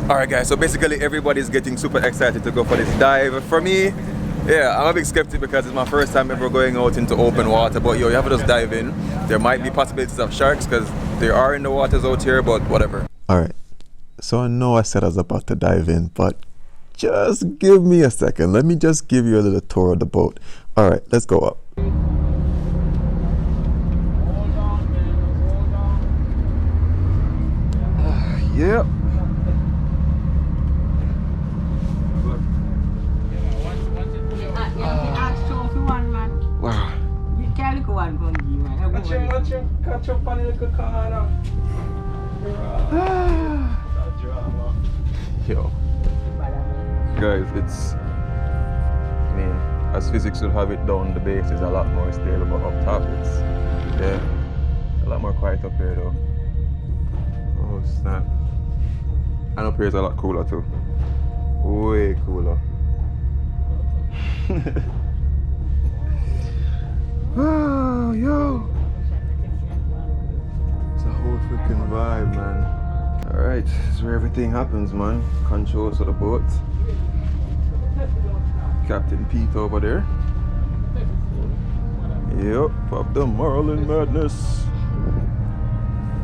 Alright guys, so basically everybody's getting super excited to go for this dive. For me, yeah, I'm a big skeptic because it's my first time ever going out into open water, but yo, you have to just dive in. There might be possibilities of sharks because they are in the waters out here, but whatever. Alright, so I know I said I was about to dive in, but just give me a second. Let me just give you a little tour of the boat. Alright, let's go up. Yep. Wow. Catch up on the little corner. Yo. Guys, it's, I mean, as physics will have it down, the base is a lot more stable, but up top it's, yeah, a lot more quiet up here though. Oh snap. And up here is a lot cooler too. Way cooler. Oh, yo. It's a whole freaking vibe, man. Alright, this is where everything happens, man. Controls of the boat. Captain Pete over there. Yep, of the Marlin Madness.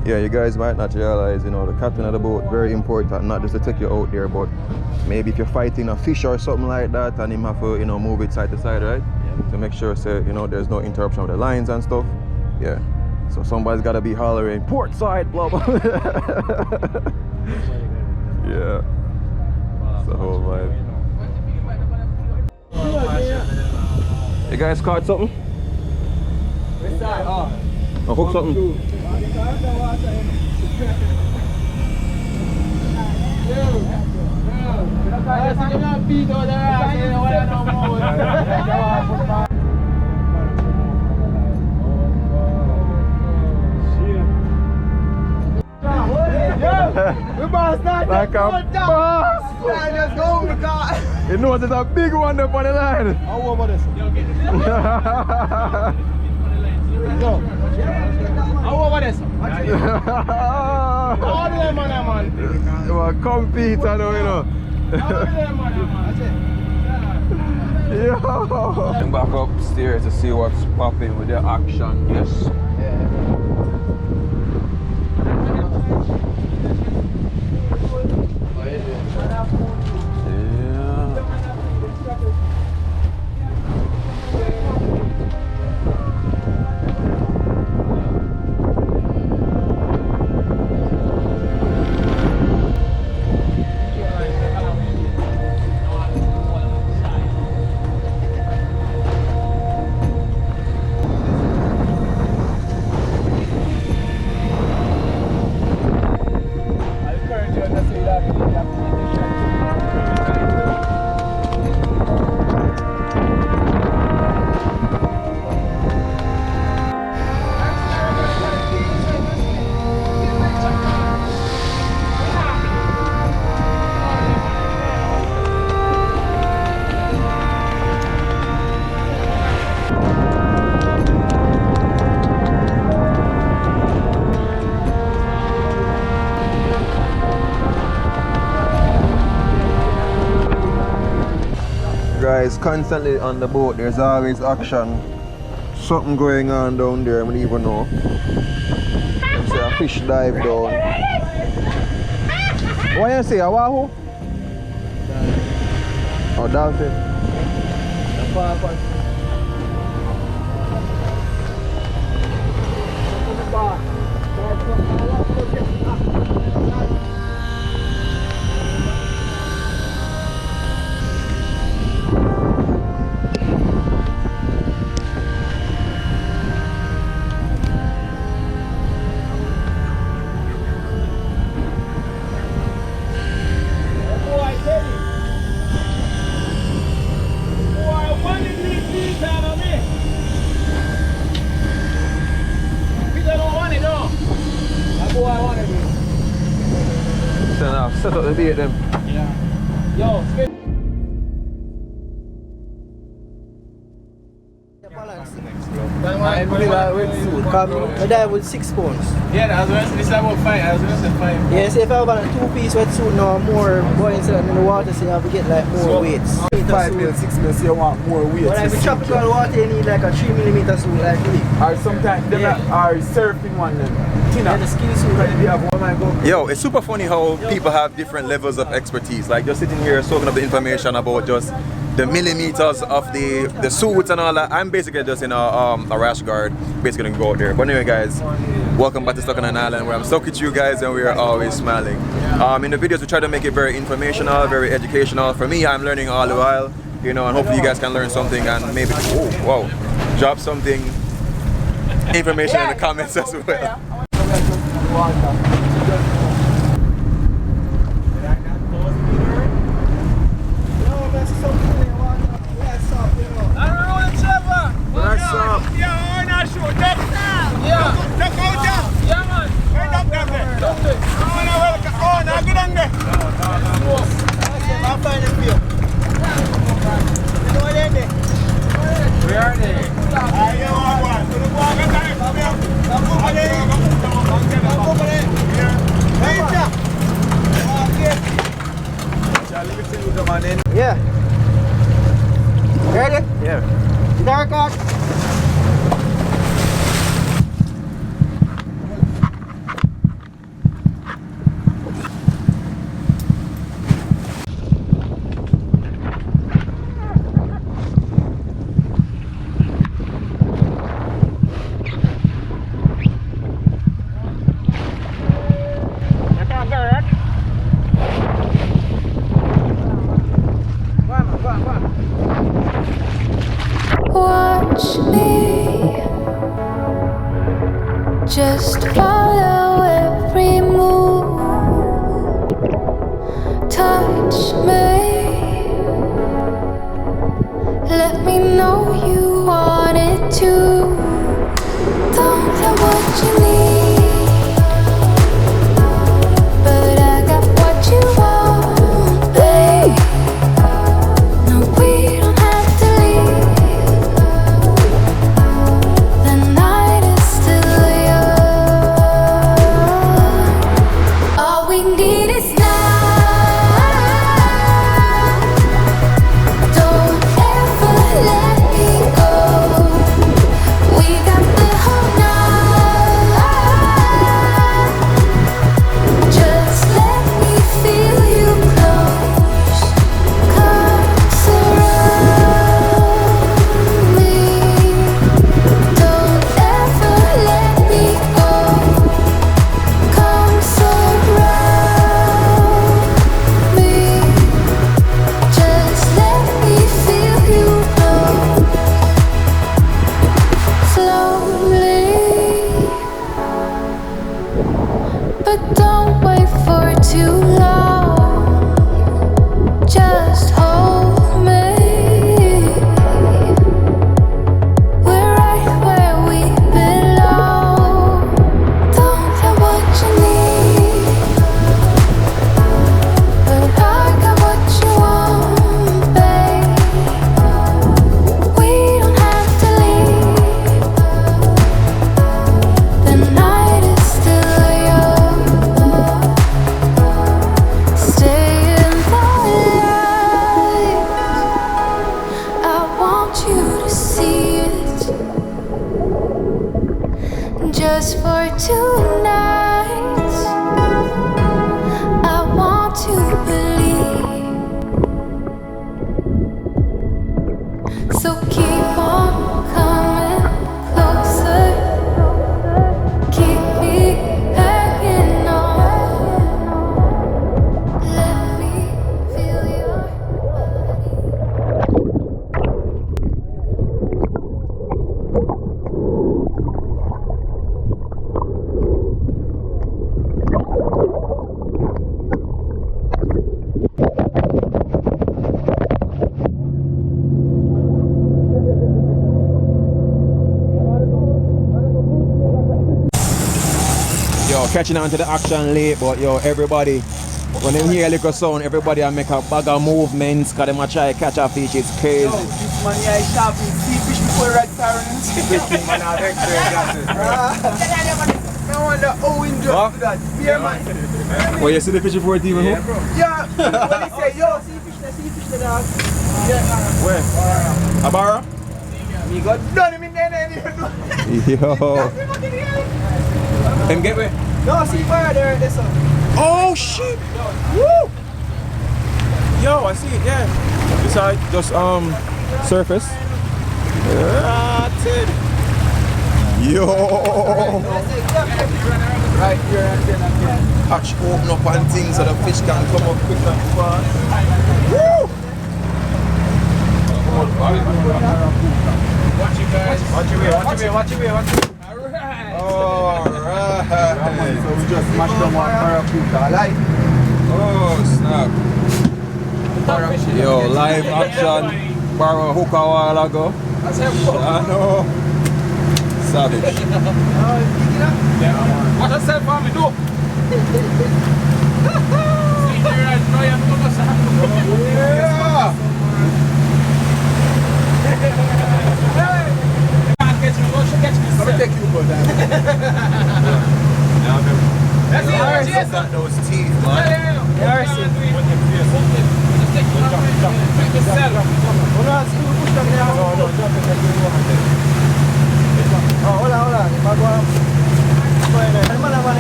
Yeah, you guys might not realize, you know, the captain of the boat, very important, not just to take you out there, but maybe if you're fighting a fish or something like that and him have to, you know, move it side to side, right? To make sure, say, you know, there's no interruption with the lines and stuff. Yeah. So somebody's got to be hollering, port side, blah, blah. Yeah. It's the whole vibe. You guys caught something? Oh, hook something. Like a boss! Let's go, because You know there's a big one up on the line. how over this? Go. How over this? All them man. You want to compete, I know, you know. Yo! I'm back upstairs to see what's popping with the action, yes. Guys, constantly on the boat, there's always action. Something going on down there, I don't even know. Let's say a fish dive down. What you say, a wahoo? Oh, dolphin. Set up the bait them. Yeah. Yo, spin. I dive with 6 pounds. Yeah, I was going to say this is about 5. I was going to say 5. Yeah, so if I have a 2-piece wetsuit now, more buoyancy in the water, so you have to get like more weights. 5 mil, 6 mil, so you want more weight. But if you tropical water, you need like a 3mm suit like me. Or sometimes, or surfing one then. Yeah, the skinny suit. If you have one, I go. Yo, it's super funny how people have different levels of expertise. Like just sitting here soaking up the information about just the millimeters of the suits and all that. I'm basically just in a rash guard, basically gonna go out there. But anyway, guys, welcome back to Stuck on an Island, where I'm stuck with you guys and we are always smiling. In the videos, we try to make it very informational, very educational. For me, I'm learning all the while, you know, and hopefully you guys can learn something and maybe drop something information in the comments as well. Yeah. Ready? Yeah. Dark out. Watch me, just follow every move. Touch me, let me know you want it too. Don't know what you need, but I got what you want, babe. No, we don't have to leave. The night is still young. All we need is now. Don't ever let me go. We got the whole night. Just let me feel you close. Come surround me. Don't ever let me go. Come surround me. Just let me feel you close. Slowly, but don't wait for too long. Just hold me. We're right where we belong. Don't know what you need, but I got what you want, babe. We don't have to leave. The night is still young. Stay in the light. I want you to see it. Just for 2 nights, I want to believe. So keep on coming closer. Keep me hanging on. Let me feel your body. Yo, catching on to the action late, but yo, everybody, when they hear a little sound, everybody make a bag of movements, cause them a try catch a fish, it's crazy. This man here is sharp, see fish We're right there. I wonder how we just that. Yeah, man. Well, you see the picture for it even? Yeah, when he say, yo, see fish the dog. Where? Abara? We got done him in there. Yo. Him get me? No, see fire there, this one. Oh shit! Woo! Yo, I see it, yeah. This side just surface. Yo! Right here and then again. Hatch open up and things so the fish can come up quick and fast. Woo! Watch you guys. Watch your way. Alright. So we just smashed them one barracuda. Like, Oh snap. Yo, live action. Borrow a hook a while ago. I know. Savage. What does that for me do? Yeah. I'll take you for that. That's got those teeth, man.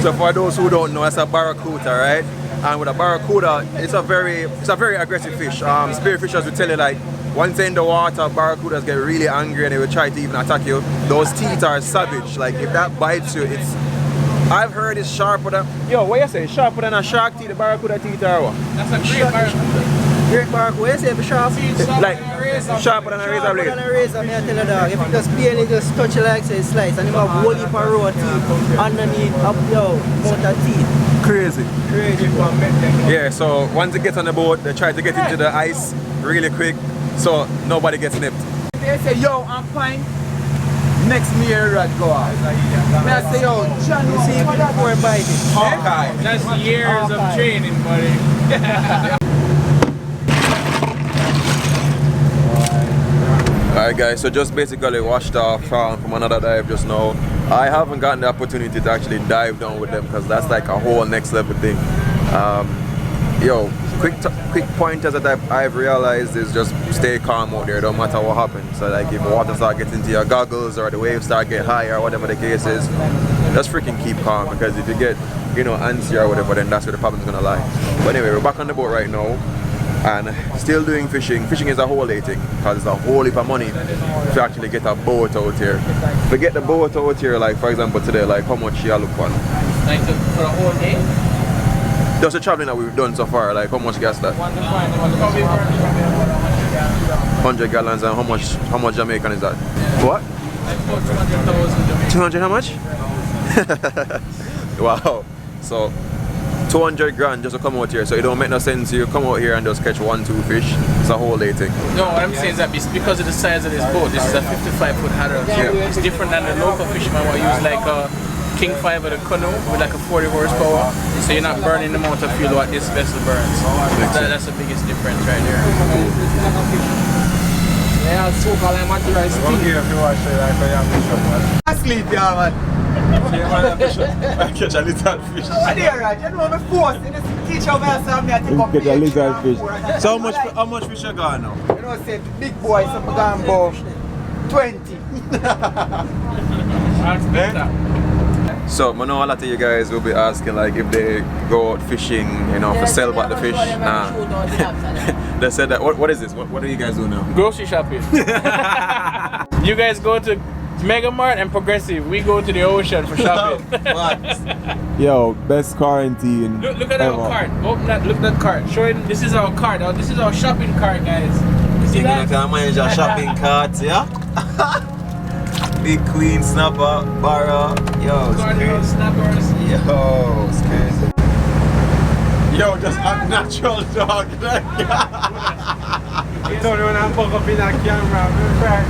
So for those who don't know, that's a barracuda, right? And with a barracuda, it's a very aggressive fish. Spearfishers will tell you like once they're in the water, barracudas get really angry and they will try to even attack you. Those teeth are savage. Like if that bites you, I've heard it's sharper than what you say? Sharper than a shark teeth, the barracuda teeth are what? That's a great barracuda. Great barracuda, you say it's sharp? Like sharper than a razor blade. Sharper than a razor, me I tell you dog. If it just pain, it just touch you like say slice. And you have a whole heap of raw teeth underneath up your mouth of teeth. Crazy. Crazy. Yeah, so once they get on the boat, they try to get into the ice really quick so nobody gets nipped. They say, yo, I'm fine. Next year, I'd go out. I say, yo, John, you see before biting. Hawkeye. That's years of training, buddy. Alright guys, so just basically washed off from another dive just now. I haven't gotten the opportunity to actually dive down with them because that's like a whole next level thing. Yo, quick pointers that I've realized is just stay calm out there, don't matter what happens. So like if water start getting into your goggles or the waves start getting higher or whatever the case is, just freaking keep calm because if you get, antsy or whatever, then that's where the problem's gonna lie. But anyway, we're back on the boat right now and still doing fishing. Fishing is a whole day thing because it's a whole heap of money to actually get a boat out here. To get the boat out here, like for example today, like how much you look for? Like for a whole day? Just the traveling that we've done so far, like how much gas that? 100 gallons and how much Jamaican is that? What? Like 200,000 200 how much? Wow. So 200 grand just to come out here, so it don't make no sense you come out here and just catch 1-2 fish. It's a whole day thing. No, what I'm saying is that because of the size of this boat, this is a 55-foot adult. Yeah. It's different than the local fisherman who use like a King 5 of the canoe with like a 40 horsepower. So you're not burning the amount of fuel what this vessel burns. That's the biggest difference right there. Yeah, so called I'm at the rice. Asleep, yeah, man. I catch a lizard fish. I did right. You know, I'm forced. You teach how I take up Catch a lizard fish. So how much fish you got now? You know, say big boy, some gone about 20. So I know a lot of you guys will be asking like if they go out fishing, for sell back the fish. Nah. They said that. What is this? What do you guys do now? Grocery shopping. You guys go to Mega Mart and Progressive. We go to the ocean for shopping. Yo, best quarantine. Look at our cart. Open that. Look at that cart. Show it. This is our cart. This is our shopping cart, guys. You see that? manage a shopping cart, yeah? Big Queen snapper, barra. Yo, it's Cardinal crazy. snappers. Yo, it's crazy. Yo, just a natural dog. You don't know when I'm up in that camera. I'm back.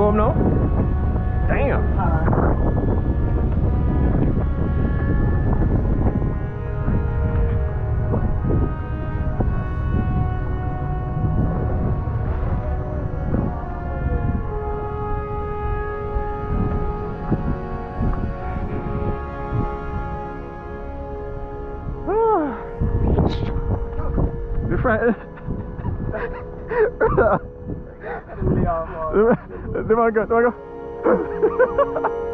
home now? Damn. Different. There we go.